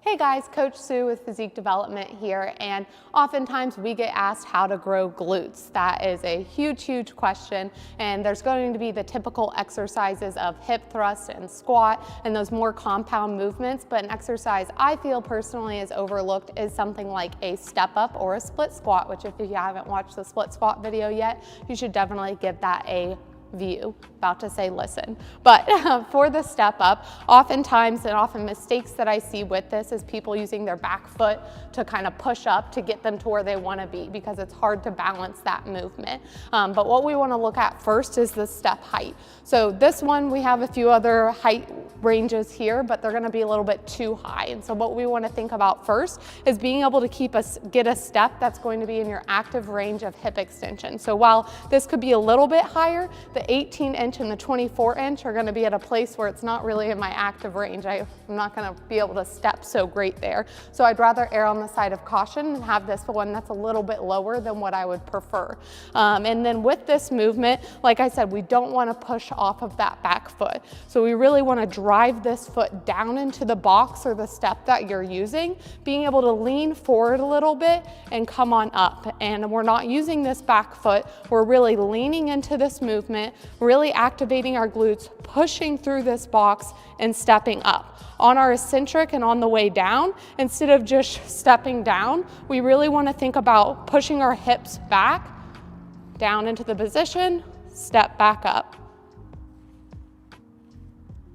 Hey guys, Coach Sue with Physique Development here, and oftentimes we get asked how to grow glutes. That is a huge question, and there's going to be the typical exercises of hip thrust and squat and those more compound movements, but an exercise I feel personally is overlooked is something like a step up or a split squat, which if you haven't watched the split squat video yet, you should definitely give that a view. About to say listen. But for the step up, oftentimes and often mistakes that I see with this is people using their back foot to kind of push up to get them to where they want to be because it's hard to balance that movement. But what we want to look at first is the step height. So this one, we have a few other height ranges here, but they're going to be a little bit too high. And so what we want to think about first is being able to get a step that's going to be in your active range of hip extension. So while this could be a little bit higher, the 18-inch and the 24-inch are going to be at a place where it's not really in my active range. I'm not going to be able to step so great there. So I'd rather err on the side of caution and have this one that's a little bit lower than what I would prefer. And then with this movement, like I said, we don't want to push off of that back foot. So we really want to drive this foot down into the box or the step that you're using, being able to lean forward a little bit and come on up. And we're not using this back foot. We're really leaning into this movement, really activating our glutes, pushing through this box and stepping up. On our eccentric and on the way down, instead of just stepping down, we really want to think about pushing our hips back, down into the position, step back up.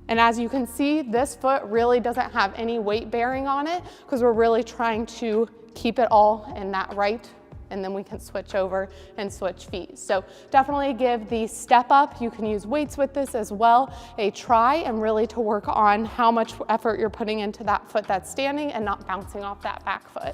And as you can see, this foot really doesn't have any weight bearing on it because we're really trying to keep it all in that right, and then we can switch over and switch feet. So definitely give the step up, you can use weights with this as well, a try, and really to work on how much effort you're putting into that foot that's standing and not bouncing off that back foot.